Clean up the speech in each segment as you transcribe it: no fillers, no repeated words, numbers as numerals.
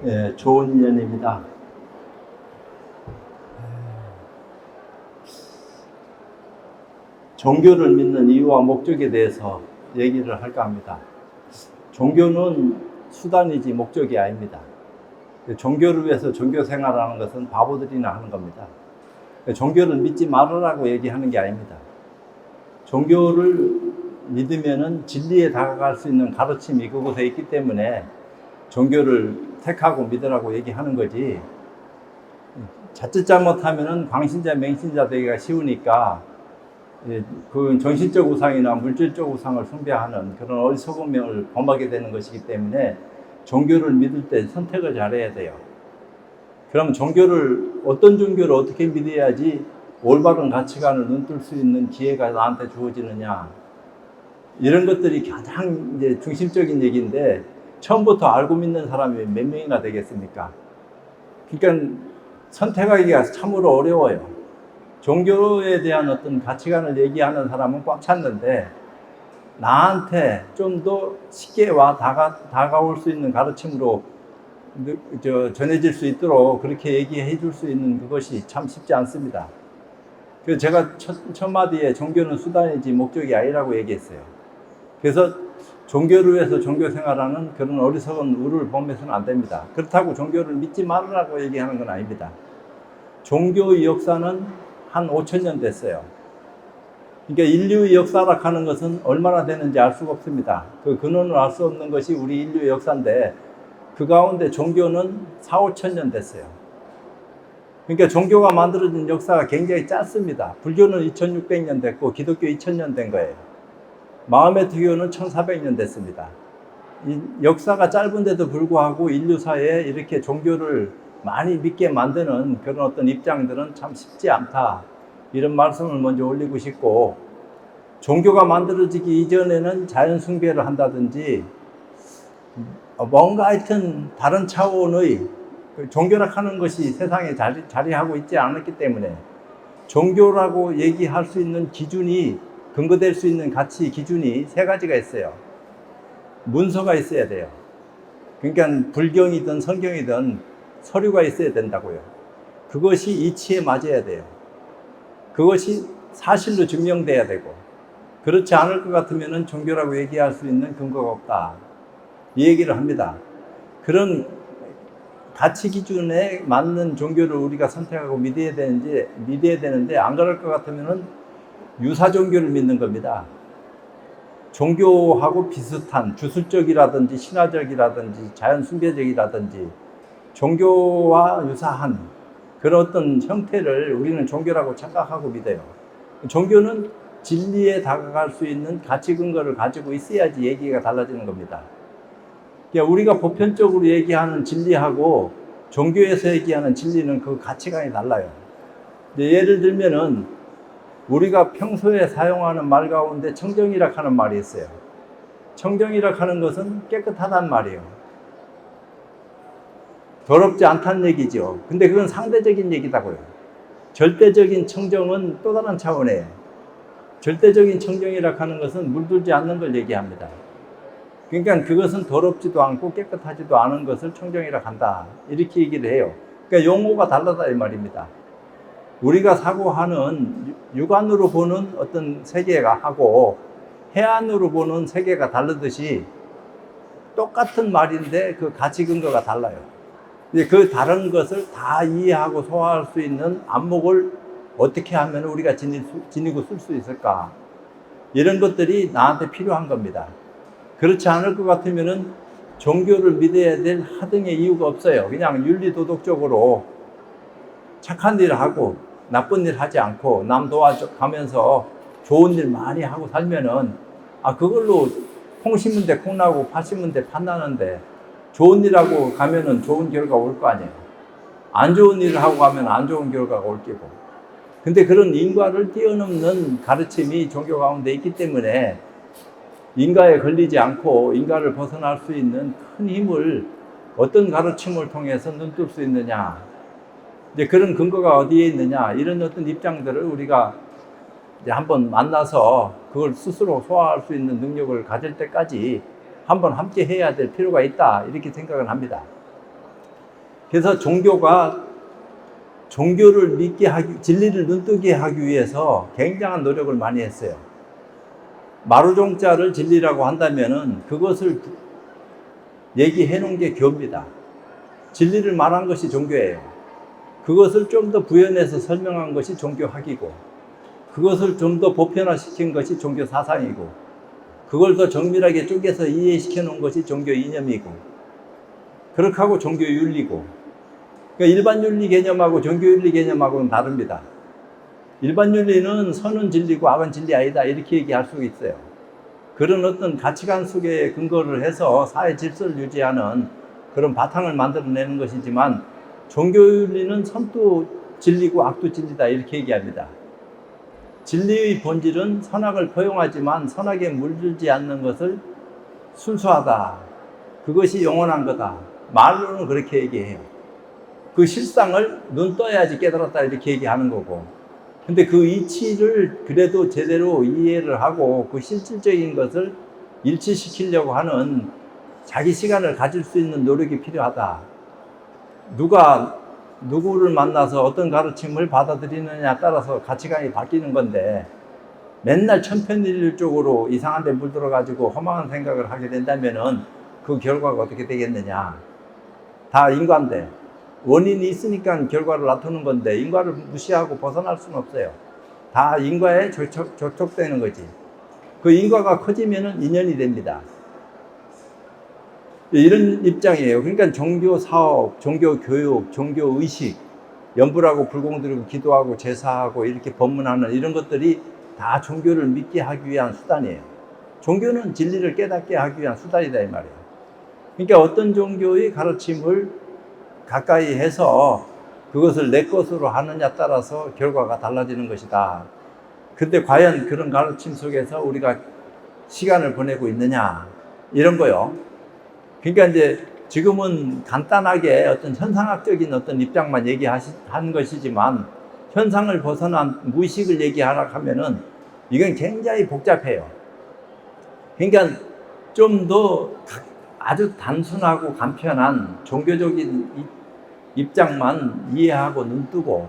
예, 좋은 인연입니다. 종교를 믿는 이유와 목적에 대해서 얘기를 할까 합니다. 종교는 수단이지 목적이 아닙니다. 종교를 위해서 종교 생활하는 것은 바보들이나 하는 겁니다. 종교를 믿지 말으라고 얘기하는 게 아닙니다. 종교를 믿으면은 진리에 다가갈 수 있는 가르침이 그곳에 있기 때문에 종교를 택하고 믿으라고 얘기하는 거지, 자칫 잘못하면은 광신자 맹신자 되기가 쉬우니까 그 정신적 우상이나 물질적 우상을 숭배하는 그런 어리석음을 범하게 되는 것이기 때문에 종교를 믿을 때 선택을 잘해야 돼요. 그럼 어떤 종교를 어떻게 믿어야지 올바른 가치관을 눈뜰 수 있는 기회가 나한테 주어지느냐, 이런 것들이 가장 이제 중심적인 얘기인데, 처음부터 알고 믿는 사람이 몇 명이나 되겠습니까? 그러니까 선택하기가 참으로 어려워요. 종교에 대한 어떤 가치관을 얘기하는 사람은 꽉 찼는데, 나한테 좀 더 쉽게 다가올 수 있는 가르침으로 전해질 수 있도록 그렇게 얘기해 줄 수 있는 그것이 참 쉽지 않습니다. 그래서 제가 첫 마디에 종교는 수단이지 목적이 아니라고 얘기했어요. 그래서 종교를 위해서 종교 생활하는 그런 어리석은 우를 범해서는 안 됩니다. 그렇다고 종교를 믿지 말으라고 얘기하는 건 아닙니다. 종교의 역사는 한 5,000년 됐어요. 그러니까 인류의 역사라 하는 것은 얼마나 되는지 알 수가 없습니다. 그 근원을 알 수 없는 것이 우리 인류의 역사인데, 그 가운데 종교는 4,000~5,000년 됐어요. 그러니까 종교가 만들어진 역사가 굉장히 짧습니다. 불교는 2600년 됐고 기독교 2000년 된 거예요. 마호메트 교는 1400년 됐습니다. 이 역사가 짧은데도 불구하고 인류사에 이렇게 종교를 많이 믿게 만드는 그런 어떤 입장들은 참 쉽지 않다, 이런 말씀을 먼저 올리고 싶고, 종교가 만들어지기 이전에는 자연 숭배를 한다든지 뭔가 하여튼 다른 차원의 종교라 하는 것이 세상에 자리하고 있지 않았기 때문에, 종교라고 얘기할 수 있는 기준이, 근거될 수 있는 가치 기준이 3가지가 있어요. 문서가 있어야 돼요. 그러니까 불경이든 성경이든 서류가 있어야 된다고요. 그것이 이치에 맞아야 돼요. 그것이 사실로 증명돼야 되고, 그렇지 않을 것 같으면 종교라고 얘기할 수 있는 근거가 없다, 이 얘기를 합니다. 그런 가치 기준에 맞는 종교를 우리가 선택하고 믿어야 되는데, 안 그럴 것 같으면 유사 종교를 믿는 겁니다. 종교하고 비슷한 주술적이라든지 신화적이라든지 자연 숭배적이라든지 종교와 유사한 그런 어떤 형태를 우리는 종교라고 착각하고 믿어요. 종교는 진리에 다가갈 수 있는 가치 근거를 가지고 있어야지 얘기가 달라지는 겁니다. 그러니까 우리가 보편적으로 얘기하는 진리하고 종교에서 얘기하는 진리는 그 가치관이 달라요. 예를 들면은 우리가 평소에 사용하는 말 가운데 청정이라 하는 말이 있어요. 청정이라 하는 것은 깨끗하단 말이에요. 더럽지 않다는 얘기죠. 근데 그건 상대적인 얘기다고요. 절대적인 청정은 또 다른 차원이에요. 절대적인 청정이라 하는 것은 물들지 않는 걸 얘기합니다. 그러니까 그것은 더럽지도 않고 깨끗하지도 않은 것을 청정이라 한다, 이렇게 얘기를 해요. 그러니까 용어가 다르다 이 말입니다. 우리가 사고하는 육안으로 보는 어떤 세계가 하고 해안으로 보는 세계가 다르듯이, 똑같은 말인데 그 가치 근거가 달라요. 그 다른 것을 다 이해하고 소화할 수 있는 안목을 어떻게 하면 우리가 지니고 쓸 수 있을까, 이런 것들이 나한테 필요한 겁니다. 그렇지 않을 것 같으면은 종교를 믿어야 될 하등의 이유가 없어요. 그냥 윤리도덕적으로 착한 일을 하고 나쁜 일 하지 않고 남 도와가면서 좋은 일 많이 하고 살면은, 그걸로 콩 심은 데 콩 나고 팥 심은 데 팥 나는데, 좋은 일 하고 가면은 좋은 결과가 올 거 아니에요. 안 좋은 일을 하고 가면 안 좋은 결과가 올 거고. 근데 그런 인과를 뛰어넘는 가르침이 종교 가운데 있기 때문에 인가에 걸리지 않고 인가를 벗어날 수 있는 큰 힘을 어떤 가르침을 통해서 눈뜰 수 있느냐, 이제 그런 근거가 어디에 있느냐, 이런 어떤 입장들을 우리가 이제 한번 만나서 그걸 스스로 소화할 수 있는 능력을 가질 때까지 한번 함께 해야 될 필요가 있다, 이렇게 생각을 합니다. 그래서 종교를 믿게 하기, 진리를 눈뜨게 하기 위해서 굉장한 노력을 많이 했어요. 마루종자를 진리라고 한다면은 그것을 얘기해 놓은 게 교입니다. 진리를 말한 것이 종교예요. 그것을 좀 더 부연해서 설명한 것이 종교학이고, 그것을 좀 더 보편화시킨 것이 종교 사상이고, 그걸 더 정밀하게 쪼개서 이해시켜 놓은 것이 종교 이념이고, 그렇게 하고 종교 윤리고. 그러니까 일반 윤리 개념하고 종교 윤리 개념하고는 다릅니다. 일반 윤리는 선은 진리고 악은 진리 아니다 이렇게 얘기할 수 있어요. 그런 어떤 가치관 속에 근거를 해서 사회 질서를 유지하는 그런 바탕을 만들어내는 것이지만, 종교 윤리는 선도 진리고 악도 진리다 이렇게 얘기합니다. 진리의 본질은 선악을 포용하지만 선악에 물들지 않는 것을 순수하다, 그것이 영원한 거다. 말로는 그렇게 얘기해요. 그 실상을 눈 떠야지 깨달았다 이렇게 얘기하는 거고, 근데 그 이치를 그래도 제대로 이해를 하고 그 실질적인 것을 일치시키려고 하는 자기 시간을 가질 수 있는 노력이 필요하다. 누가 누구를 만나서 어떤 가르침을 받아들이느냐에 따라서 가치관이 바뀌는 건데, 맨날 천편일률적으로 이상한 데 물들어가지고 허망한 생각을 하게 된다면은 그 결과가 어떻게 되겠느냐. 다 인과인데, 원인이 있으니까 결과를 놔두는 건데 인과를 무시하고 벗어날 수는 없어요. 다 인과에 접촉되는 거지. 그 인과가 커지면은 인연이 됩니다. 이런 입장이에요. 그러니까 종교 사업, 종교 교육, 종교 의식, 연불하고 불공드리고 기도하고 제사하고 이렇게 법문하는 이런 것들이 다 종교를 믿게 하기 위한 수단이에요. 종교는 진리를 깨닫게 하기 위한 수단이다 이 말이에요. 그러니까 어떤 종교의 가르침을 가까이 해서 그것을 내 것으로 하느냐에 따라서 결과가 달라지는 것이다. 근데 과연 그런 가르침 속에서 우리가 시간을 보내고 있느냐, 이런 거요. 그러니까 이제 지금은 간단하게 어떤 현상학적인 어떤 입장만 얘기한 것이지만, 현상을 벗어난 무의식을 얘기하라 하면은 이건 굉장히 복잡해요. 그러니까 좀 더 아주 단순하고 간편한 종교적인 입장만 이해하고 눈뜨고,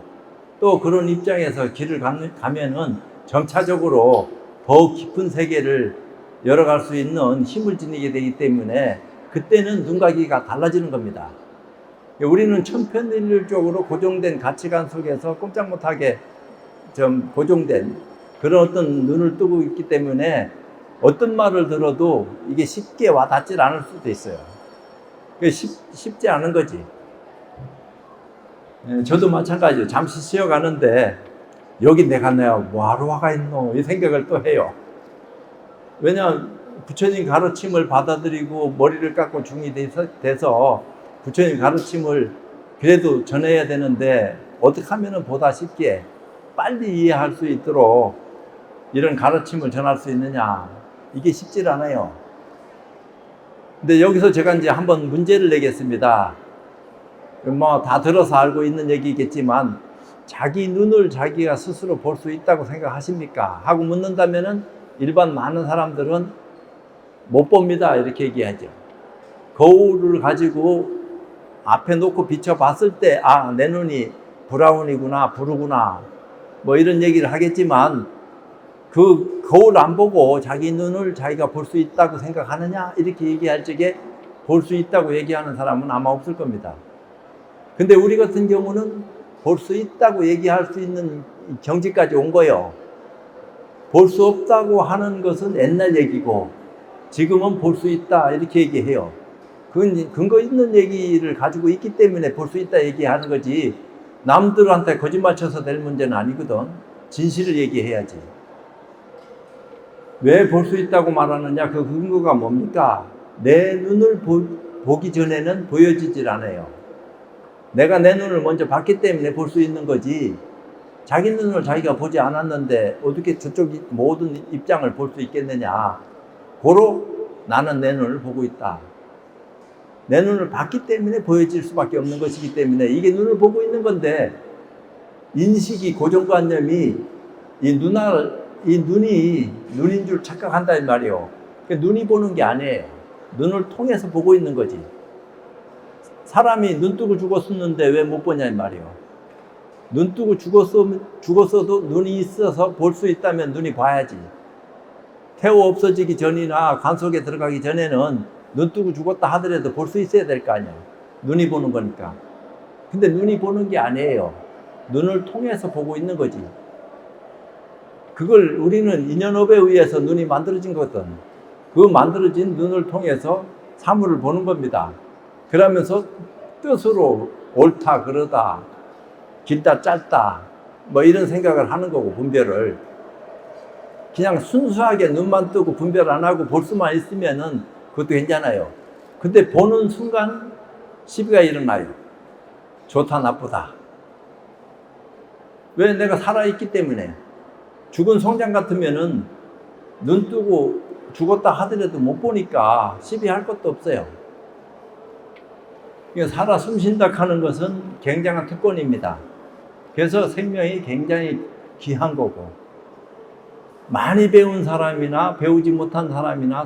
또 그런 입장에서 길을 가면은 점차적으로 더 깊은 세계를 열어갈 수 있는 힘을 지니게 되기 때문에 그때는 눈가기가 달라지는 겁니다. 우리는 천편일률적으로 고정된 가치관 속에서 꼼짝 못하게 좀 고정된 그런 어떤 눈을 뜨고 있기 때문에 어떤 말을 들어도 이게 쉽게 와닿질 않을 수도 있어요. 쉽지 않은 거지. 저도 마찬가지예요. 잠시 쉬어가는데 여기 내가 뭐하러 와가 있노 이 생각을 또 해요. 왜냐하면 부처님 가르침을 받아들이고 머리를 깎고 중이 돼서 부처님 가르침을 그래도 전해야 되는데, 어떻게 하면 보다 쉽게 빨리 이해할 수 있도록 이런 가르침을 전할 수 있느냐, 이게 쉽지 않아요. 근데 여기서 제가 이제 한번 문제를 내겠습니다. 뭐 다 들어서 알고 있는 얘기겠지만, 자기 눈을 자기가 스스로 볼 수 있다고 생각하십니까? 하고 묻는다면은 일반 많은 사람들은 못 봅니다 이렇게 얘기하죠. 거울을 가지고 앞에 놓고 비춰봤을 때 내 눈이 브라운이구나, 부르구나, 뭐 이런 얘기를 하겠지만, 그 거울 안 보고 자기 눈을 자기가 볼 수 있다고 생각하느냐 이렇게 얘기할 적에 볼 수 있다고 얘기하는 사람은 아마 없을 겁니다. 근데 우리 같은 경우는 볼 수 있다고 얘기할 수 있는 경지까지 온 거예요. 볼 수 없다고 하는 것은 옛날 얘기고 지금은 볼 수 있다 이렇게 얘기해요. 그건 근거 있는 얘기를 가지고 있기 때문에 볼 수 있다 얘기하는 거지, 남들한테 거짓말 쳐서 될 문제는 아니거든. 진실을 얘기해야지. 왜 볼 수 있다고 말하느냐, 그 근거가 뭡니까? 내 눈을 보기 전에는 보여지질 않아요. 내가 내 눈을 먼저 봤기 때문에 볼 수 있는 거지, 자기 눈을 자기가 보지 않았는데 어떻게 저쪽 모든 입장을 볼 수 있겠느냐. 고로 나는 내 눈을 보고 있다. 내 눈을 봤기 때문에 보여질 수밖에 없는 것이기 때문에 이게 눈을 보고 있는 건데, 인식이, 고정관념이 이 눈이 눈인 줄 착각한다 이 말이에요. 눈이 보는 게 아니에요. 눈을 통해서 보고 있는 거지. 사람이 눈 뜨고 죽었었는데 왜 못 보냐 이 말이에요. 눈 뜨고 죽었어도 눈이 있어서 볼 수 있다면 눈이 봐야지. 태우 없어지기 전이나 관 속에 들어가기 전에는 눈 뜨고 죽었다 하더라도 볼 수 있어야 될 거 아니야. 눈이 보는 거니까. 근데 눈이 보는 게 아니에요. 눈을 통해서 보고 있는 거지. 그걸 우리는 인연업에 의해서 눈이 만들어진 거거든. 그 만들어진 눈을 통해서 사물을 보는 겁니다. 그러면서 뜻으로 옳다 그러다 길다 짧다 뭐 이런 생각을 하는 거고, 분별을 그냥 순수하게 눈만 뜨고 분별 안 하고 볼 수만 있으면은 그것도 괜찮아요. 근데 보는 순간 시비가 일어나요. 좋다 나쁘다. 왜? 내가 살아있기 때문에. 죽은 송장 같으면은 눈 뜨고 죽었다 하더라도 못 보니까 시비할 것도 없어요. 살아 숨쉰다 하는 것은 굉장한 특권입니다. 그래서 생명이 굉장히 귀한 거고, 많이 배운 사람이나 배우지 못한 사람이나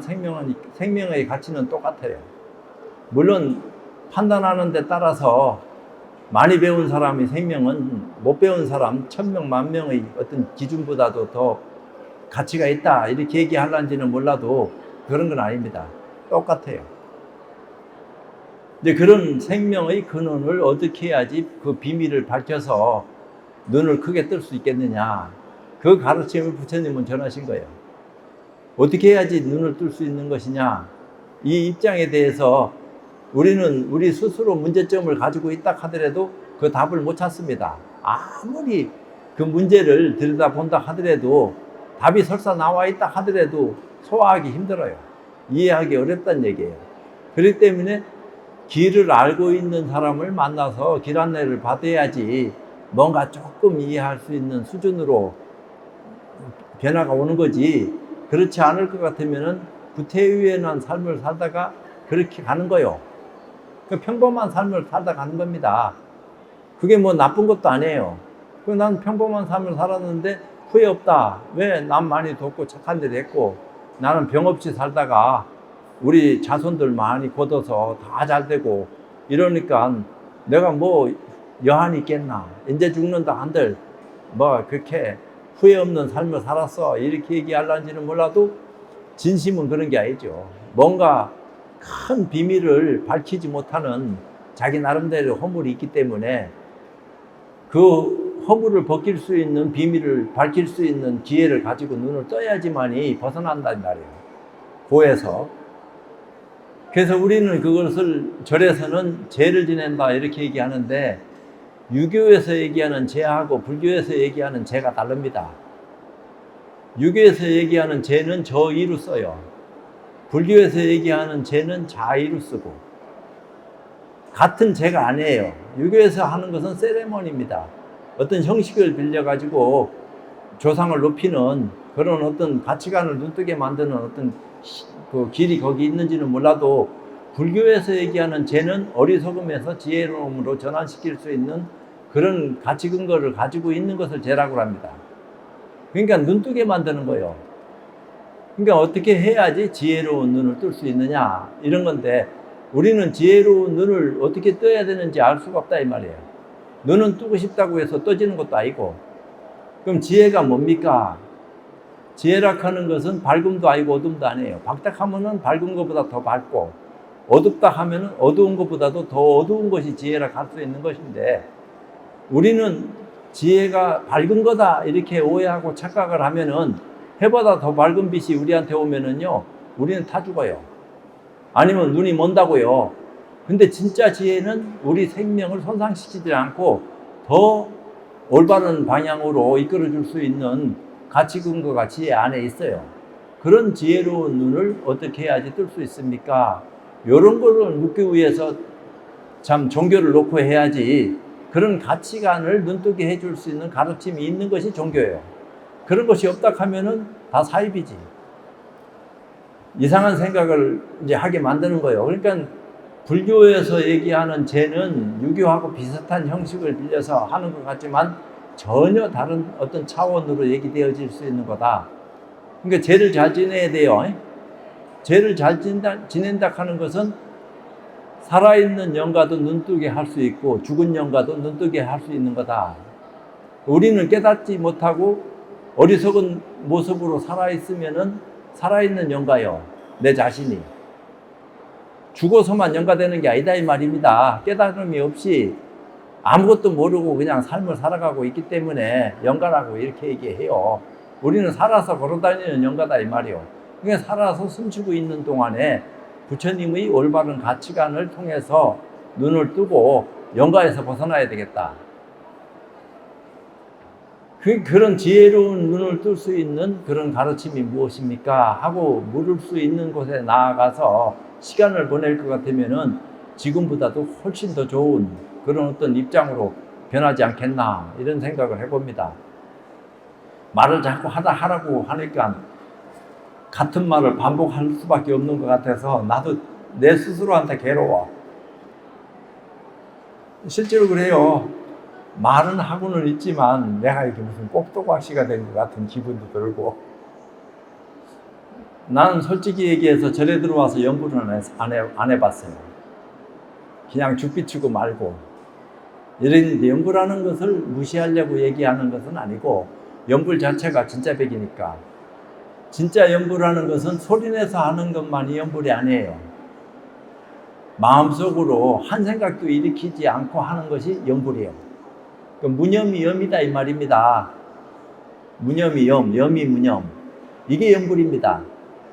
생명의 가치는 똑같아요. 물론 판단하는 데 따라서 많이 배운 사람의 생명은 못 배운 사람 1000명, 10,000명의 어떤 기준보다도 더 가치가 있다 이렇게 얘기하려는지는 몰라도 그런 건 아닙니다. 똑같아요. 근데 그런 생명의 근원을 어떻게 해야지 그 비밀을 밝혀서 눈을 크게 뜰 수 있겠느냐, 그 가르침을 부처님은 전하신 거예요. 어떻게 해야지 눈을 뜰 수 있는 것이냐, 이 입장에 대해서 우리는 우리 스스로 문제점을 가지고 있다 하더라도 그 답을 못 찾습니다. 아무리 그 문제를 들여다본다 하더라도, 답이 설사 나와 있다 하더라도 소화하기 힘들어요. 이해하기 어렵다는 얘기예요. 그렇기 때문에 길을 알고 있는 사람을 만나서 길 안내를 받아야지 뭔가 조금 이해할 수 있는 수준으로 변화가 오는 거지, 그렇지 않을 것 같으면은 구태의연한 삶을 살다가 그렇게 가는 거요. 평범한 삶을 살다 가는 겁니다. 그게 뭐 나쁜 것도 아니에요. 난 평범한 삶을 살았는데 후회 없다. 왜? 남 많이 돕고 착한 일 했고, 나는 병 없이 살다가 우리 자손들 많이 거둬서 다 잘 되고 이러니까 내가 뭐 여한이 있겠나, 이제 죽는다 한들 뭐 그렇게 후회 없는 삶을 살았어 이렇게 얘기하려는지는 몰라도 진심은 그런 게 아니죠. 뭔가 큰 비밀을 밝히지 못하는 자기 나름대로 허물이 있기 때문에 그 허물을 벗길 수 있는, 비밀을 밝힐 수 있는 기회를 가지고 눈을 떠야지만이 벗어난단 말이에요, 고에서. 그래서 우리는 그것을 절에서는 죄를 지낸다 이렇게 얘기하는데, 유교에서 얘기하는 죄하고 불교에서 얘기하는 죄가 다릅니다. 유교에서 얘기하는 죄는 저의로 써요. 불교에서 얘기하는 죄는 자의로 쓰고, 같은 죄가 아니에요. 유교에서 하는 것은 세레머니입니다. 어떤 형식을 빌려가지고 조상을 높이는 그런 어떤 가치관을 눈뜨게 만드는 어떤 그 길이 거기 있는지는 몰라도, 불교에서 얘기하는 죄는 어리석음에서 지혜로움으로 전환시킬 수 있는 그런 가치 근거를 가지고 있는 것을 죄라고 합니다. 그러니까 눈뜨게 만드는 거예요. 그러니까 어떻게 해야지 지혜로운 눈을 뜰 수 있느냐 이런 건데, 우리는 지혜로운 눈을 어떻게 떠야 되는지 알 수가 없다 이 말이에요. 눈은 뜨고 싶다고 해서 떠지는 것도 아니고. 그럼 지혜가 뭡니까? 지혜라 하는 것은 밝음도 아니고 어둠도 아니에요. 밝다 하면은 밝은 것보다 더 밝고, 어둡다 하면은 어두운 것보다도 더 어두운 것이 지혜라 할 수 있는 것인데, 우리는 지혜가 밝은 거다 이렇게 오해하고 착각을 하면은 해보다 더 밝은 빛이 우리한테 오면은요, 우리는 타 죽어요. 아니면 눈이 먼다고요. 근데 진짜 지혜는 우리 생명을 손상시키지 않고 더 올바른 방향으로 이끌어 줄 수 있는 가치 근거가 지혜 안에 있어요. 그런 지혜로운 눈을 어떻게 해야지 뜰 수 있습니까? 이런 거를 묻기 위해서 참 종교를 놓고 해야지, 그런 가치관을 눈뜨게 해줄 수 있는 가르침이 있는 것이 종교예요. 그런 것이 없다 하면은 다 사입이지. 이상한 생각을 이제 하게 만드는 거예요. 그러니까 불교에서 얘기하는 죄는 유교하고 비슷한 형식을 빌려서 하는 것 같지만 전혀 다른 어떤 차원으로 얘기되어질 수 있는 거다. 그러니까 죄를 잘 지내야 돼요. 죄를 잘 지낸다 하는 것은 살아있는 영가도 눈뜨게 할 수 있고 죽은 영가도 눈뜨게 할 수 있는 거다. 우리는 깨닫지 못하고 어리석은 모습으로 살아있으면은 살아있는 영가요. 내 자신이. 죽어서만 영가 되는 게 아니다 이 말입니다. 깨달음이 없이 아무것도 모르고 그냥 삶을 살아가고 있기 때문에 영가라고 이렇게 얘기해요. 우리는 살아서 걸어다니는 영가다 이 말이요. 그러니까 살아서 숨쉬고 있는 동안에 부처님의 올바른 가치관을 통해서 눈을 뜨고 영가에서 벗어나야 되겠다. 그런 지혜로운 눈을 뜰 수 있는 그런 가르침이 무엇입니까? 하고 물을 수 있는 곳에 나아가서 시간을 보낼 것 같으면은 지금보다도 훨씬 더 좋은 그런 어떤 입장으로 변하지 않겠나 이런 생각을 해봅니다. 말을 자꾸 하라고 하니까 같은 말을 반복할 수밖에 없는 것 같아서 나도 내 스스로한테 괴로워. 실제로 그래요. 말은 하고는 있지만 내가 이게 무슨 꼭두각시가 된 것 같은 기분도 들고. 나는 솔직히 얘기해서 절에 들어와서 연구는 안 해봤어요. 그냥 죽비치고 말고. 이런 연구라는 것을 무시하려고 얘기하는 것은 아니고 연불 자체가 진짜 백이니까. 진짜 연불하는 것은 소리내서 하는 것만이 연불이 아니에요. 마음속으로 한 생각도 일으키지 않고 하는 것이 연불이에요. 무념이 염이다 이 말입니다. 무념이 염, 염이 무념. 이게 연불입니다.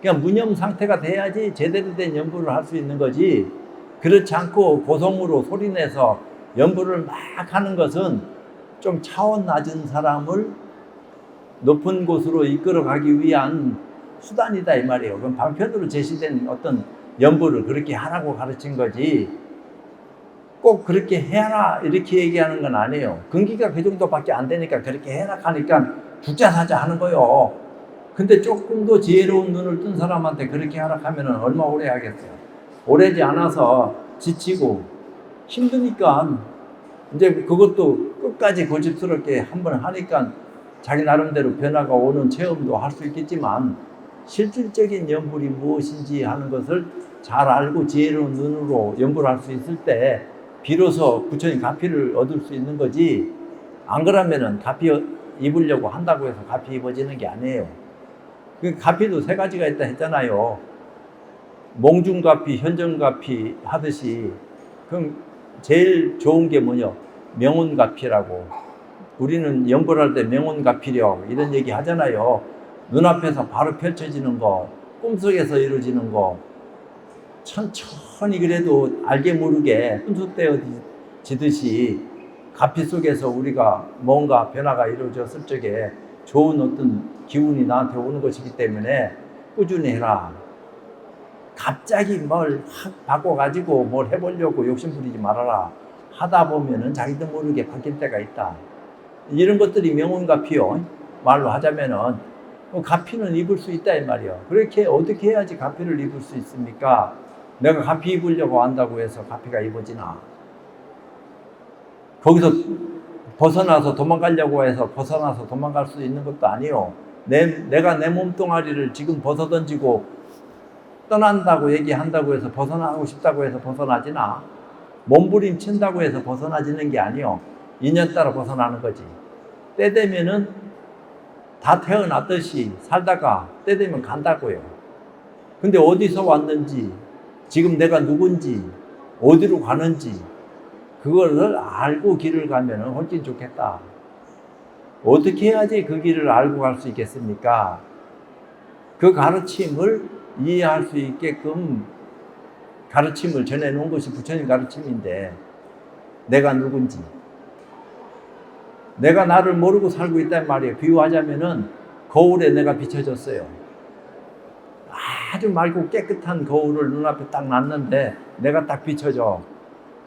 그러니까 무념 상태가 돼야지 제대로 된 연불을 할 수 있는 거지. 그렇지 않고 고성으로 소리내서 연불을 막 하는 것은 좀 차원 낮은 사람을 높은 곳으로 이끌어가기 위한 수단이다 이 말이에요. 그럼 방편으로 제시된 어떤 연불을 그렇게 하라고 가르친 거지 꼭 그렇게 해라 이렇게 얘기하는 건 아니에요. 근기가 그 정도밖에 안 되니까 그렇게 해라 하니까 죽자 사자 하는 거요. 근데 조금 더 지혜로운 눈을 뜬 사람한테 그렇게 하라 하면은 얼마 오래 하겠어요. 오래지 않아서 지치고 힘드니까 이제 그것도 끝까지 고집스럽게 한번 하니까 자기 나름대로 변화가 오는 체험도 할 수 있겠지만 실질적인 연불이 무엇인지 하는 것을 잘 알고 지혜로운 눈으로 연불할 수 있을 때 비로소 부처님 가피를 얻을 수 있는 거지. 안 그러면은 가피 입으려고 한다고 해서 가피 입어지는 게 아니에요. 그 가피도 세 가지가 있다 했잖아요. 몽중가피, 현정가피 하듯이 그럼 제일 좋은 게 뭐냐? 명운가피라고. 우리는 연불할 때 명운가피력 이런 얘기 하잖아요. 눈앞에서 바로 펼쳐지는 거, 꿈속에서 이루어지는 거, 천천히 그래도 알게 모르게 훈수되어지듯이 가피 속에서 우리가 뭔가 변화가 이루어졌을 적에 좋은 어떤 기운이 나한테 오는 것이기 때문에 꾸준히 해라. 갑자기 뭘 확 바꿔가지고 뭘 해보려고 욕심부리지 말아라. 하다 보면은 자기도 모르게 바뀔 때가 있다. 이런 것들이 명운가피요. 말로 하자면은 가피는 입을 수 있다 이 말이요. 그렇게 어떻게 해야지 가피를 입을 수 있습니까? 내가 가피 입으려고 한다고 해서 가피가 입어지나? 거기서 벗어나서 도망가려고 해서 벗어나서 도망갈 수 있는 것도 아니요. 내가 내 몸뚱아리를 지금 벗어던지고 떠난다고 얘기한다고 해서 벗어나고 싶다고 해서 벗어나지나? 몸부림친다고 해서 벗어나지는 게 아니요. 인연 따라 벗어나는 거지. 때 되면은 다 태어났듯이 살다가 때 되면 간다고요. 근데 어디서 왔는지, 지금 내가 누군지, 어디로 가는지 그거를 알고 길을 가면은 훨씬 좋겠다. 어떻게 해야지 그 길을 알고 갈 수 있겠습니까? 그 가르침을 이해할 수 있게끔 가르침을 전해놓은 것이 부처님 가르침인데 내가 누군지, 내가 나를 모르고 살고 있단 말이에요. 비유하자면은 거울에 내가 비춰졌어요. 아주 맑고 깨끗한 거울을 눈앞에 딱 놨는데 내가 딱 비춰져.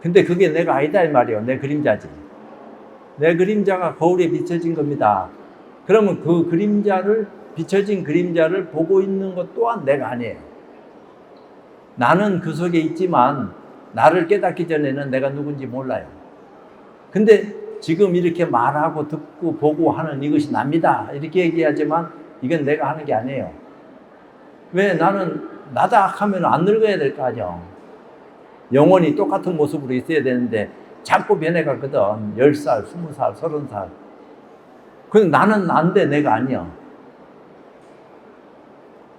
근데 그게 내가 아니다 이 말이에요. 내 그림자지. 내 그림자가 거울에 비춰진 겁니다. 그러면 그 그림자를, 비춰진 그림자를 보고 있는 것 또한 내가 아니에요. 나는 그 속에 있지만 나를 깨닫기 전에는 내가 누군지 몰라요. 근데 지금 이렇게 말하고 듣고 보고 하는 이것이 납니다. 이렇게 얘기하지만 이건 내가 하는 게 아니에요. 왜? 나는 나다 하면 안 늙어야 될 거 아니야. 영원히 똑같은 모습으로 있어야 되는데 자꾸 변해가거든. 10살, 20살, 30살. 근데 나는 난데 내가 아니야.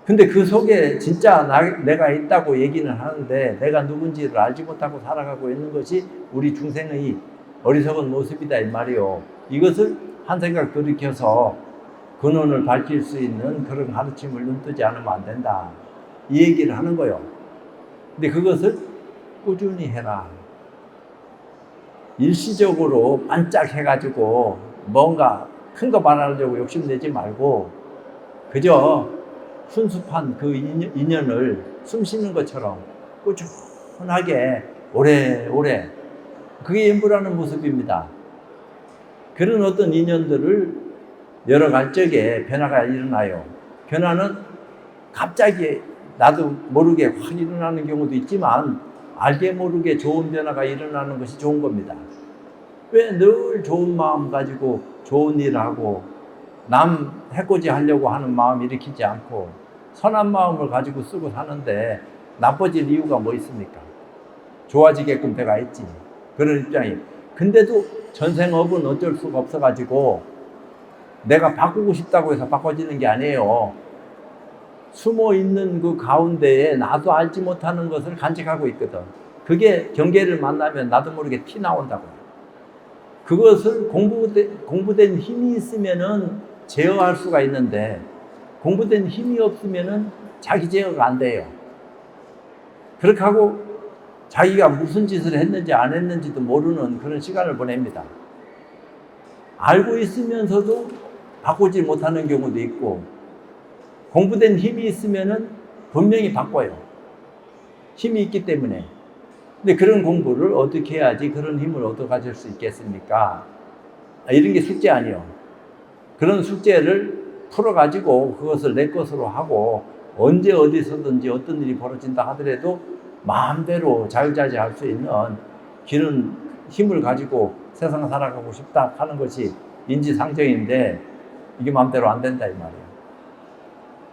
근데 그 속에 진짜 내가 있다고 얘기는 하는데 내가 누군지를 알지 못하고 살아가고 있는 것이 우리 중생의 어리석은 모습이다 이 말이요. 이것을 한 생각 돌이켜서 근원을 밝힐 수 있는 그런 가르침을 눈뜨지 않으면 안 된다. 이 얘기를 하는 거예요. 근데 그것을 꾸준히 해라. 일시적으로 반짝해가지고 뭔가 큰 거 말하려고 욕심내지 말고 그저 순수한 그 인연을 숨 쉬는 것처럼 꾸준하게 오래오래 그게 인부라는 모습입니다. 그런 어떤 인연들을 여러 갈적에 변화가 일어나요. 변화는 갑자기 나도 모르게 확 일어나는 경우도 있지만 알게 모르게 좋은 변화가 일어나는 것이 좋은 겁니다. 왜 늘 좋은 마음 가지고 좋은 일을 하고 남 해코지 하려고 하는 마음 일으키지 않고 선한 마음을 가지고 쓰고 사는데 나빠질 이유가 뭐 있습니까? 좋아지게끔 내가 있지. 그런 입장이. 근데도 전생업은 어쩔 수가 없어가지고 내가 바꾸고 싶다고 해서 바꿔지는 게 아니에요. 숨어 있는 그 가운데에 나도 알지 못하는 것을 간직하고 있거든. 그게 경계를 만나면 나도 모르게 티 나온다고요. 그것을 공부된 힘이 있으면은 제어할 수가 있는데 공부된 힘이 없으면은 자기 제어가 안 돼요. 그렇게 하고 자기가 무슨 짓을 했는지 안 했는지도 모르는 그런 시간을 보냅니다. 알고 있으면서도 바꾸지 못하는 경우도 있고 공부된 힘이 있으면은 분명히 바꿔요. 힘이 있기 때문에. 근데 그런 공부를 어떻게 해야지 그런 힘을 얻어 가질 수 있겠습니까? 이런 게 숙제 아니에요. 그런 숙제를 풀어가지고 그것을 내 것으로 하고 언제 어디서든지 어떤 일이 벌어진다 하더라도 마음대로 자유자재할 수 있는 기른 힘을 가지고 세상을 살아가고 싶다 하는 것이 인지상정인데 이게 마음대로 안 된다 이 말이에요.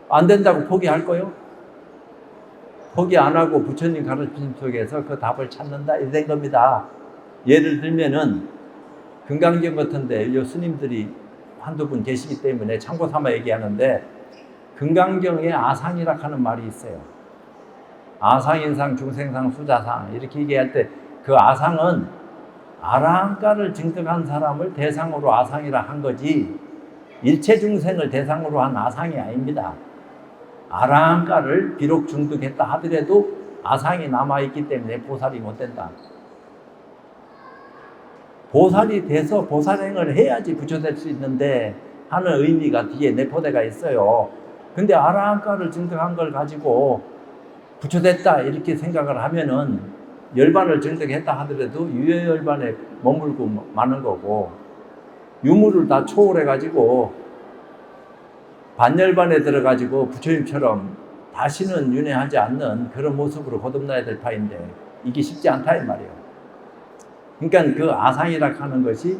안 된다고 포기할 거요? 포기 안 하고 부처님 가르침 속에서 그 답을 찾는다 이렇게 된 겁니다. 예를 들면은 금강경 같은데 요 스님들이 한두 분 계시기 때문에 참고 삼아 얘기하는데 금강경에 아상이라 하는 말이 있어요. 아상인상 중생상 수자상 이렇게 얘기할 때 그 아상은 아라한가를 증득한 사람을 대상으로 아상이라 한 거지 일체 중생을 대상으로 한 아상이 아닙니다. 아라한가를 비록 증득했다 하더라도 아상이 남아있기 때문에 보살이 못 된다. 보살이 돼서 보살행을 해야지 부처될 수 있는데 하는 의미가 뒤에 내포대가 있어요. 근데 아라한가를 증득한 걸 가지고 부처됐다 이렇게 생각을 하면은 열반을 증득했다 하더라도 유효열반에 머물고 마는 거고 유무를 다 초월해가지고 반열반에 들어가지고 부처님처럼 다시는 윤회하지 않는 그런 모습으로 거듭나야 될 파인데 이게 쉽지 않다 이 말이에요. 그러니까 그 아상이라 하는 것이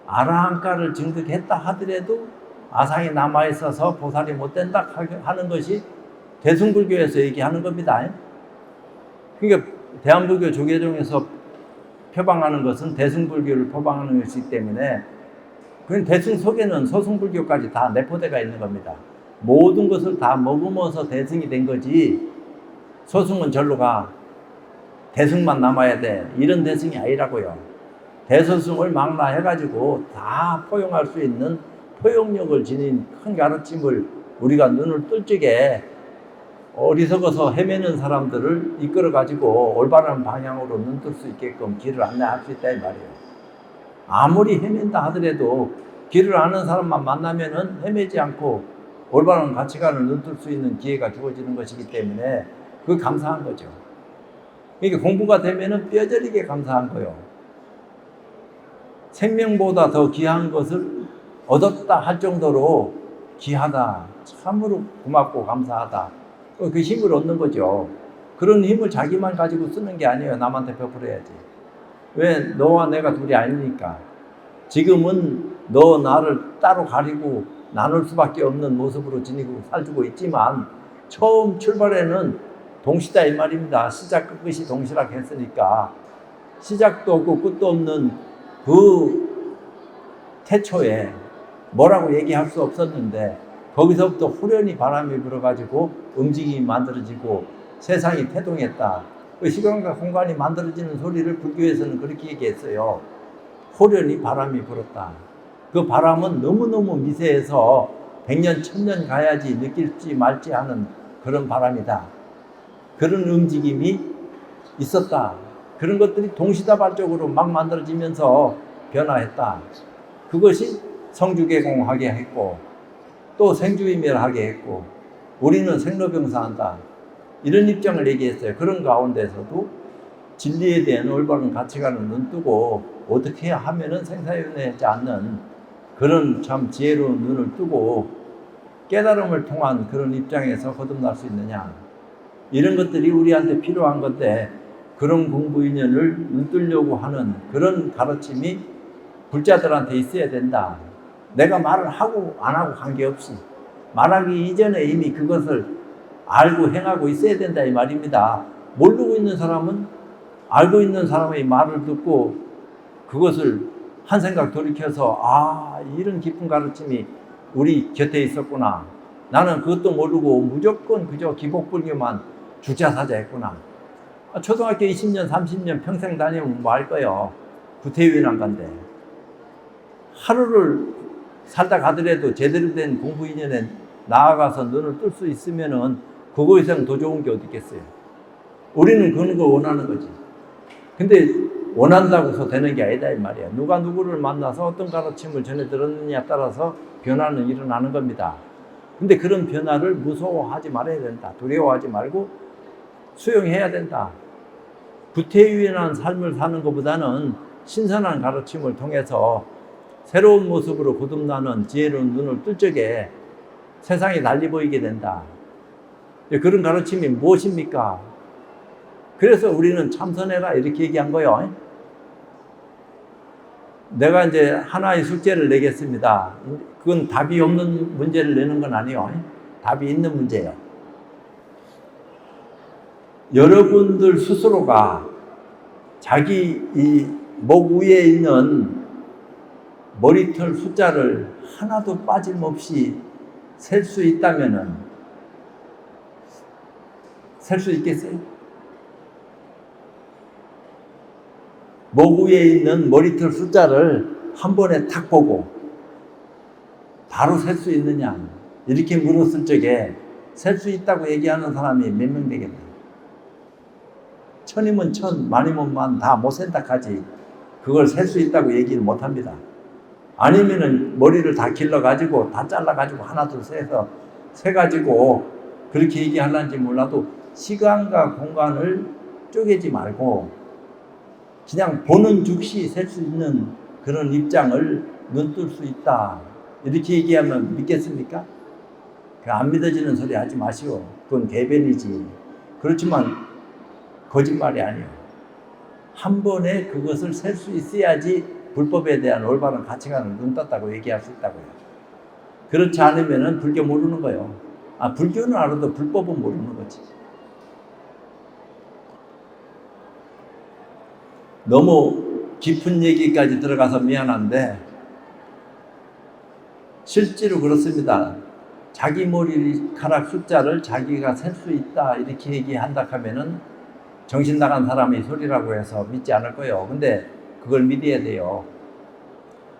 아라한가를 증득했다 하더라도 아상이 남아있어서 보살이 못 된다 하는 것이 대승불교에서 얘기하는 겁니다. 그러니까 대한불교 조계종에서 표방하는 것은 대승불교를 표방하는 것이기 때문에 그 대승 속에는 소승불교까지 다 내포되어 있는 겁니다. 모든 것을 다 머금어서 대승이 된 거지 소승은 절로 가. 대승만 남아야 돼. 이런 대승이 아니라고요. 대소승을 망라해가지고 다 포용할 수 있는 포용력을 지닌 큰 가르침을 우리가 눈을 뜰 적에 어리석어서 헤매는 사람들을 이끌어가지고 올바른 방향으로 눈뜰 수 있게끔 길을 안내할 수 있다 이 말이에요. 아무리 헤맨다 하더라도 길을 아는 사람만 만나면은 헤매지 않고 올바른 가치관을 눈뜰 수 있는 기회가 주어지는 것이기 때문에 그게 감사한 거죠. 그러니까 공부가 되면은 뼈저리게 감사한 거예요. 생명보다 더 귀한 것을 얻었다 할 정도로 귀하다. 참으로 고맙고 감사하다. 그 힘을 얻는 거죠. 그런 힘을 자기만 가지고 쓰는 게 아니에요. 남한테 베풀어야지. 왜? 너와 내가 둘이 아니니까. 지금은 너 나를 따로 가리고 나눌 수밖에 없는 모습으로 지니고 살고 있지만 처음 출발에는 동시다 이 말입니다. 시작 끝이 동시라 했으니까 시작도 없고 끝도 없는 그 태초에 뭐라고 얘기할 수 없었는데 거기서부터 후련히 바람이 불어가지고 움직임이 만들어지고 세상이 태동했다. 그 시간과 공간이 만들어지는 소리를 불교에서는 그렇게 얘기했어요. 후련히 바람이 불었다. 그 바람은 너무너무 미세해서 100년, 1000년 가야지 느낄지 말지 하는 그런 바람이다. 그런 움직임이 있었다. 그런 것들이 동시다발적으로 막 만들어지면서 변화했다. 그것이 성주개공하게 했고 또 생주이멸하게 했고 우리는 생로병사한다. 이런 입장을 얘기했어요. 그런 가운데서도 진리에 대한 올바른 가치관을 눈뜨고 어떻게 하면은 생사윤회하지 않는 그런 참 지혜로운 눈을 뜨고 깨달음을 통한 그런 입장에서 거듭날 수 있느냐. 이런 것들이 우리한테 필요한 건데 그런 공부 인연을 눈뜨려고 하는 그런 가르침이 불자들한테 있어야 된다. 내가 말을 하고 안 하고 관계없이 말하기 이전에 이미 그것을 알고 행하고 있어야 된다 이 말입니다. 모르고 있는 사람은 알고 있는 사람의 말을 듣고 그것을 한 생각 돌이켜서 아 이런 깊은 가르침이 우리 곁에 있었구나. 나는 그것도 모르고 무조건 그저 기복불교만 주자사자 했구나. 초등학교 20년 30년 평생 다니면 뭐 할 거예요. 구태유인한 건데 하루를 살다 가더라도 제대로 된 공부 인연에 나아가서 눈을 뜰 수 있으면은 그거 이상 더 좋은 게 어디 있겠어요. 우리는 그런 걸 원하는 거지. 근데 원한다고 해서 되는 게 아니다 이 말이야. 누가 누구를 만나서 어떤 가르침을 전해 들었느냐에 따라서 변화는 일어나는 겁니다. 근데 그런 변화를 무서워하지 말아야 된다. 두려워하지 말고 수용해야 된다. 구태유인한 삶을 사는 것보다는 신선한 가르침을 통해서 새로운 모습으로 거듭나는 지혜로운 눈을 뜰 적에 세상이 달리 보이게 된다. 그런 가르침이 무엇입니까? 그래서 우리는 참선해라 이렇게 얘기한 거예요. 내가 이제 하나의 숙제를 내겠습니다. 그건 답이 없는 문제를 내는 건 아니에요. 답이 있는 문제예요. 여러분들 스스로가 자기 이 목 위에 있는 머리털 숫자를 하나도 빠짐없이 셀 수 있다면은 셀 수 있겠어요? 목 위에 있는 머리털 숫자를 한 번에 탁 보고 바로 셀 수 있느냐 이렇게 물었을 적에 셀 수 있다고 얘기하는 사람이 몇 명 되겠나? 천이면 천, 만이면 만 다 못 센다 하지 그걸 셀 수 있다고 얘기를 못 합니다. 아니면은 머리를 다 길러가지고 다 잘라가지고 하나 둘 세서 세가지고 그렇게 얘기하려는지 몰라도 시간과 공간을 쪼개지 말고 그냥 보는 즉시 셀 수 있는 그런 입장을 눈뜰 수 있다. 이렇게 얘기하면 믿겠습니까? 안 믿어지는 소리 하지 마시오. 그건 개변이지. 그렇지만 거짓말이 아니에요. 한 번에 그것을 셀 수 있어야지 불법에 대한 올바른 가치관을 눈 떴다고 얘기할 수 있다고요. 그렇지 않으면 불교 모르는 거예요. 불교는 알아도 불법은 모르는 거지. 너무 깊은 얘기까지 들어가서 미안한데 실제로 그렇습니다. 자기 머리카락 숫자를 자기가 셀 수 있다 이렇게 얘기한다 하면은 정신 나간 사람의 소리라고 해서 믿지 않을 거예요. 근데 그걸 믿어야 돼요.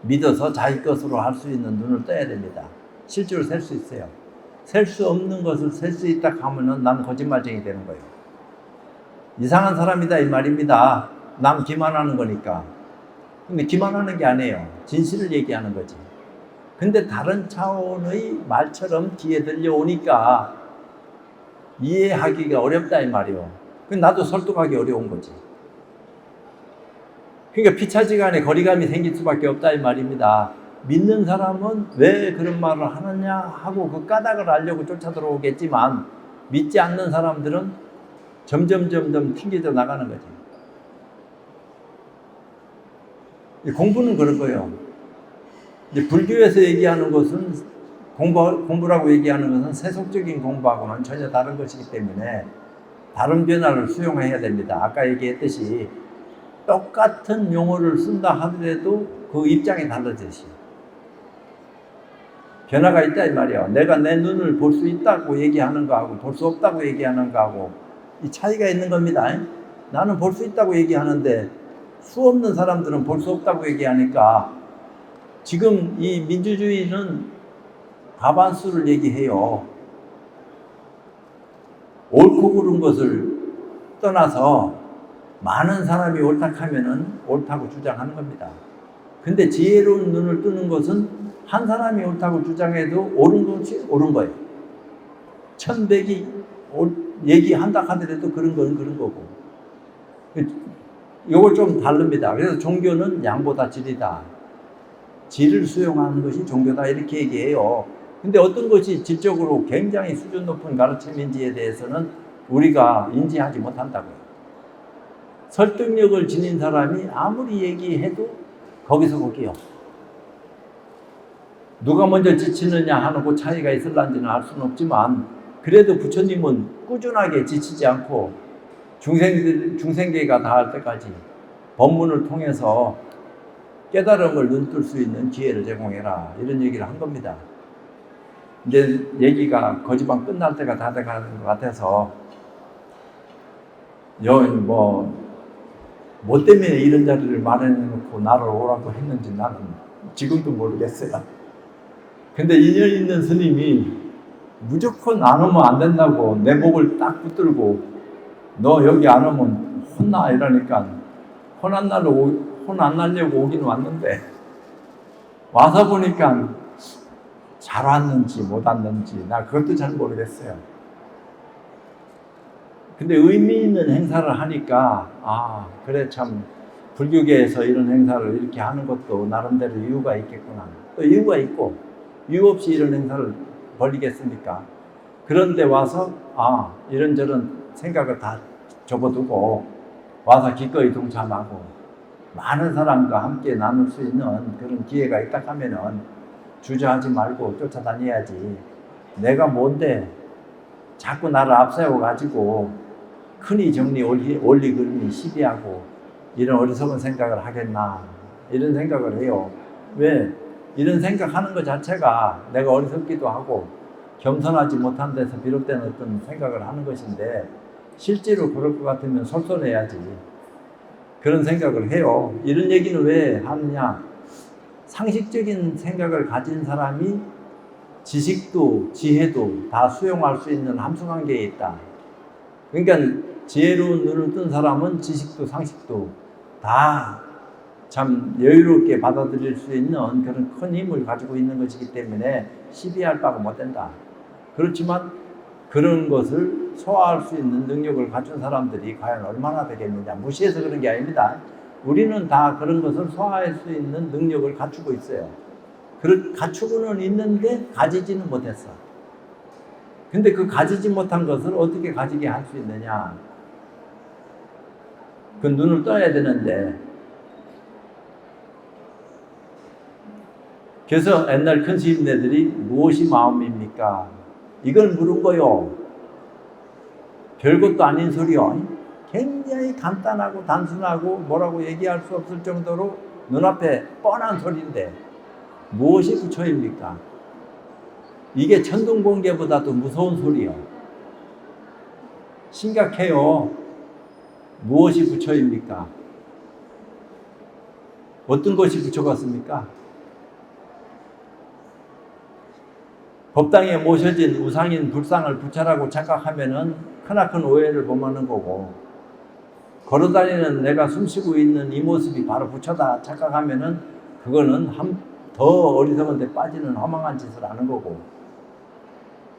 믿어서 자기 것으로 할 수 있는 눈을 떠야 됩니다. 실제로 셀 수 있어요. 셀 수 없는 것을 셀 수 있다 하면은 난 거짓말쟁이 되는 거예요. 이상한 사람이다 이 말입니다. 남 기만하는 거니까. 근데 기만하는 게 아니에요. 진실을 얘기하는 거지. 근데 다른 차원의 말처럼 귀에 들려오니까 이해하기가 어렵다 이 말이에요. 나도 설득하기 어려운 거지. 그러니까 피차지간에 거리감이 생길 수밖에 없다 이 말입니다. 믿는 사람은 왜 그런 말을 하느냐 하고 그 까닭을 알려고 쫓아 들어오겠지만 믿지 않는 사람들은 점점 튕겨져 나가는 거지. 공부는 그럴 거예요. 이제 불교에서 얘기하는 것은 공부라고 얘기하는 것은 세속적인 공부하고는 전혀 다른 것이기 때문에 다른 변화를 수용해야 됩니다. 아까 얘기했듯이 똑같은 용어를 쓴다 하더라도 그 입장이 다르듯이 변화가 있다 이 말이야. 내가 내 눈을 볼 수 있다고 얘기하는 거하고 볼 수 없다고 얘기하는 거하고 이 차이가 있는 겁니다. 나는 볼 수 있다고 얘기하는데 수 없는 사람들은 볼 수 없다고 얘기하니까 지금 이 민주주의는 과반수를 얘기해요. 옳고 그른 것을 떠나서 많은 사람이 옳다하면은 옳다고 주장하는 겁니다. 근데 지혜로운 눈을 뜨는 것은 한 사람이 옳다고 주장해도 옳은 것이 옳은 거예요. 천백이 얘기한다 하더라도 그런 건 그런 거고. 이걸 좀 다릅니다. 그래서 종교는 양보다 질이다. 질을 수용하는 것이 종교다 이렇게 얘기해요. 근데 어떤 것이 질적으로 굉장히 수준 높은 가르침인지에 대해서는 우리가 인지하지 못한다고요. 설득력을 지닌 사람이 아무리 얘기해도 거기서 거기요. 누가 먼저 지치느냐 하는 그 차이가 있을런지는 알 수는 없지만 그래도 부처님은 꾸준하게 지치지 않고 중생계가 닿을 때까지 법문을 통해서 깨달음을 눈뜰 수 있는 기회를 제공해라 이런 얘기를 한 겁니다. 이제 얘기가 거지방 끝날 때가 다 돼가는 것 같아서 뭐 때문에 이런 자리를 마련해놓고 나를 오라고 했는지 나는 지금도 모르겠어요. 근데 인연 있는 스님이 무조건 안 오면 안 된다고 내 목을 딱 붙들고 너 여기 안 오면 혼나 이러니까 혼 안 나려고 오긴 왔는데 와서 보니까 잘 왔는지 못 왔는지 나 그것도 잘 모르겠어요. 근데 의미 있는 행사를 하니까 그래 참 불교계에서 이런 행사를 이렇게 하는 것도 나름대로 이유가 있겠구나. 또 이유가 있고 이유 없이 이런 행사를 벌리겠습니까? 그런데 와서 이런저런 생각을 다 접어두고 와서 기꺼이 동참하고 많은 사람과 함께 나눌 수 있는 그런 기회가 있다 하면은 주저하지 말고 쫓아다녀야지. 내가 뭔데 자꾸 나를 앞세워가지고 큰이 정리 올리 그름이 시비하고 이런 어리석은 생각을 하겠나 이런 생각을 해요. 왜? 이런 생각하는 것 자체가 내가 어리석기도 하고 겸손하지 못한 데서 비롯된 어떤 생각을 하는 것인데 실제로 그럴 것 같으면 솔선해야지 그런 생각을 해요. 이런 얘기는 왜 하느냐? 상식적인 생각을 가진 사람이 지식도 지혜도 다 수용할 수 있는 함수관계에 있다. 그러니까 지혜로운 눈을 뜬 사람은 지식도 상식도 다 참 여유롭게 받아들일 수 있는 그런 큰 힘을 가지고 있는 것이기 때문에 시비할 바가 못 된다. 그렇지만 그런 것을 소화할 수 있는 능력을 갖춘 사람들이 과연 얼마나 되겠느냐. 무시해서 그런 게 아닙니다. 우리는 다 그런 것을 소화할 수 있는 능력을 갖추고 있어요. 갖추고는 있는데 가지지는 못했어. 근데 그 가지지 못한 것을 어떻게 가지게 할 수 있느냐. 그 눈을 떠야 되는데. 그래서 옛날 큰 스님네들이 무엇이 마음입니까? 이걸 물은 거요. 별것도 아닌 소리요. 굉장히 간단하고 단순하고 뭐라고 얘기할 수 없을 정도로 눈앞에 뻔한 소리인데 무엇이 부처입니까? 이게 천둥번개보다도 무서운 소리요. 심각해요. 무엇이 부처입니까? 어떤 것이 부처 같습니까? 법당에 모셔진 우상인 불상을 부처라고 착각하면은 크나큰 오해를 범하는 거고, 걸어다니는 내가 숨쉬고 있는 이 모습이 바로 부처다 착각하면은 그거는 더 어리석은 데 빠지는 허망한 짓을 하는 거고,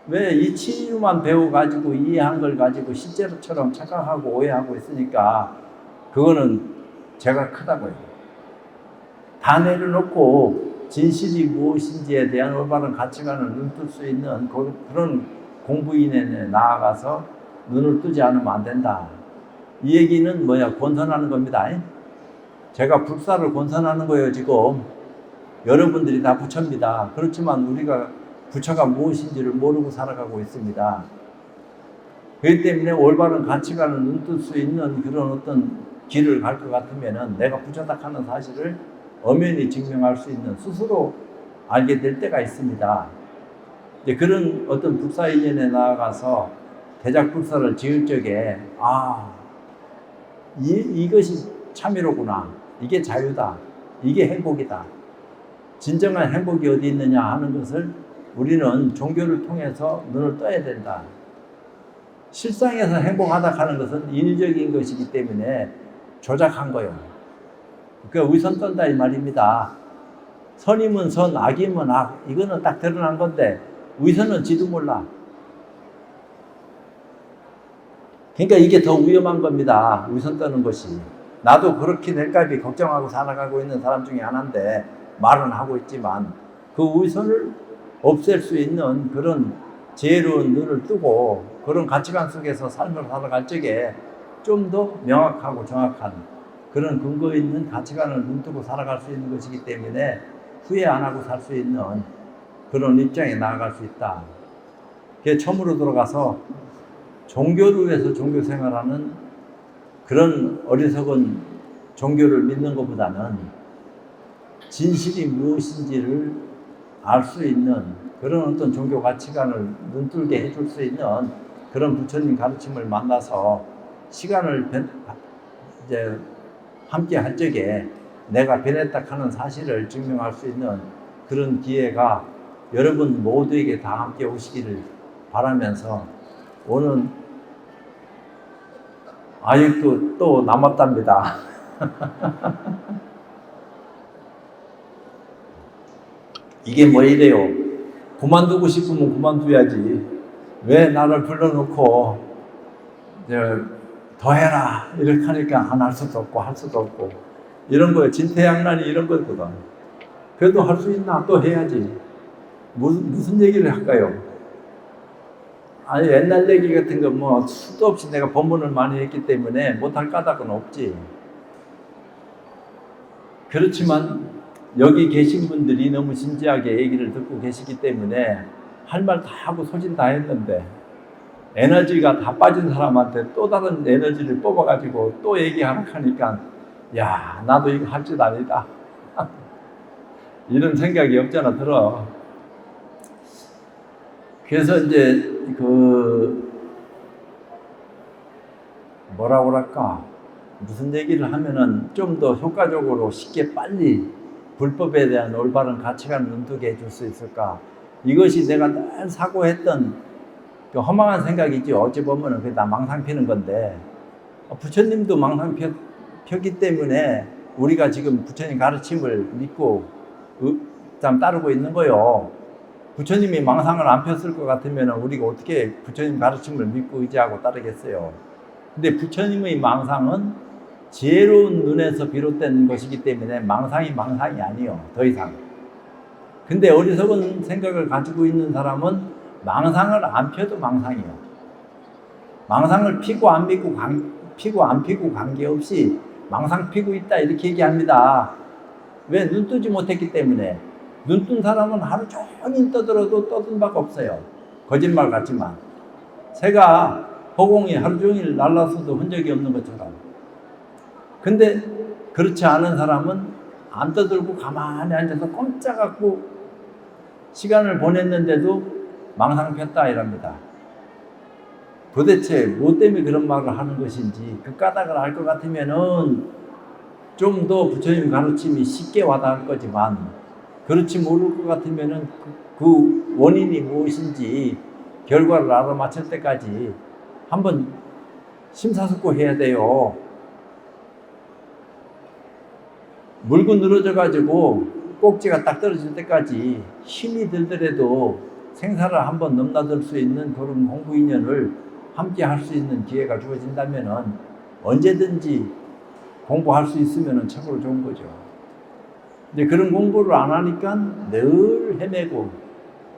왜 이 치유만 배워가지고 이해한 걸 가지고 실제로처럼 착각하고 오해하고 있으니까 그거는 죄가 크다고요. 다 내려놓고 진실이 무엇인지에 대한 올바른 가치관을 눈뜰 수 있는 그런 공부인에 나아가서 눈을 뜨지 않으면 안 된다. 이 얘기는 권선하는 겁니다. 제가 불사를 권선하는 거예요. 지금 여러분들이 다 부처입니다. 그렇지만 우리가 부처가 무엇인지를 모르고 살아가고 있습니다. 그렇기 때문에 올바른 가치관을 눈뜰 수 있는 그런 어떤 길을 갈 것 같으면은 내가 부처닥하는 사실을 엄연히 증명할 수 있는 스스로 알게 될 때가 있습니다. 이제 그런 어떤 불사인연에 나아가서 대작불사를 지을 적에 이것이 참이로구나, 이게 자유다, 이게 행복이다, 진정한 행복이 어디 있느냐 하는 것을 우리는 종교를 통해서 눈을 떠야 된다. 실상에서 행복하다 하는 것은 인위적인 것이기 때문에 조작한 거예요. 그 위선 떤다 이 말입니다. 선이면 선, 악이면 악, 이거는 딱 드러난 건데 위선은 지도 몰라. 그러니까 이게 더 위험한 겁니다. 위선 떠는 것이. 나도 그렇게 될까비 걱정하고 살아가고 있는 사람 중에 하나인데 말은 하고 있지만 그 위선을 없앨 수 있는 그런 지혜로운 눈을 뜨고 그런 가치관 속에서 삶을 살아갈 적에 좀 더 명확하고 정확한 그런 근거 있는 가치관을 눈뜨고 살아갈 수 있는 것이기 때문에 후회 안 하고 살 수 있는 그런 입장에 나아갈 수 있다. 그게 처음으로 들어가서 종교를 위해서 종교 생활하는 그런 어리석은 종교를 믿는 것보다는 진실이 무엇인지를 알 수 있는 그런 어떤 종교 가치관을 눈뜨게 해줄 수 있는 그런 부처님 가르침을 만나서 시간을 이제 함께 할 적에 내가 변했다 하는 사실을 증명할 수 있는 그런 기회가 여러분 모두에게 다 함께 오시기를 바라면서 오늘 아직도 또 남았답니다. 이게 뭐 이래요? 그만두고 싶으면 그만둬야지. 왜 나를 불러놓고 더 해라 이렇게 하니까 안 할 수도 없고 할 수도 없고 이런 거예요. 진퇴양난이 이런 거거든. 그래도 할 수 있나? 또 해야지. 무슨 얘기를 할까요? 아니 옛날 얘기 같은 거 뭐 수도 없이 내가 법문을 많이 했기 때문에 못할 까닭은 없지. 그렇지만 여기 계신 분들이 너무 진지하게 얘기를 듣고 계시기 때문에 할 말 다 하고 소진 다 했는데 에너지가 다 빠진 사람한테 또 다른 에너지를 뽑아가지고 또 얘기하라고 하니까 야 나도 이거 할 짓 아니다. 이런 생각이 없잖아 들어. 그래서 이제 뭐라고 할까, 무슨 얘기를 하면은 좀 더 효과적으로 쉽게 빨리 불법에 대한 올바른 가치관을 눈뜨게 해줄 수 있을까. 이것이 내가 늘 사고했던 그 허망한 생각이지. 어찌 보면은 그게 다 망상 피는 건데 부처님도 망상 폈기 때문에 우리가 지금 부처님 가르침을 믿고 따르고 있는 거요. 부처님이 망상을 안 폈을 것 같으면 우리가 어떻게 부처님 가르침을 믿고 의지하고 따르겠어요. 근데 부처님의 망상은 지혜로운 눈에서 비롯된 것이기 때문에 망상이 아니요, 더 이상. 근데 어리석은 생각을 가지고 있는 사람은 망상을 안 펴도 망상이요. 망상을 피고 안 피고 관계없이 망상 피고 있다 이렇게 얘기합니다. 왜? 눈 뜨지 못했기 때문에. 눈 뜬 사람은 하루 종일 떠들어도 떠든 바가 없어요. 거짓말 같지만. 새가 허공에 하루 종일 날라서도 흔적이 없는 것처럼. 근데 그렇지 않은 사람은 안 떠들고 가만히 앉아서 꼼짝않고 시간을 보냈는데도 망상 폈다 이랍니다. 도대체 뭐 때문에 그런 말을 하는 것인지 그 까닭을 알 것 같으면은 좀 더 부처님 가르침이 쉽게 와닿을 거지만 그렇지 모를 것 같으면은 그 원인이 무엇인지 결과를 알아맞힐 때까지 한번 심사숙고해야 돼요. 물고 늘어져 가지고 꼭지가 딱 떨어질 때까지 힘이 들더라도 생사를 한번 넘나들 수 있는 그런 공부 인연을 함께 할 수 있는 기회가 주어진다면은 언제든지 공부할 수 있으면은 최고로 좋은 거죠. 근데 그런 공부를 안 하니까 늘 헤매고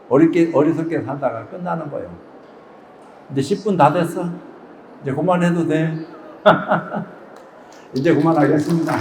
어리석게 살다가 끝나는 거예요. 이제 10분 다 됐어. 이제 그만해도 돼. 이제 그만하겠습니다.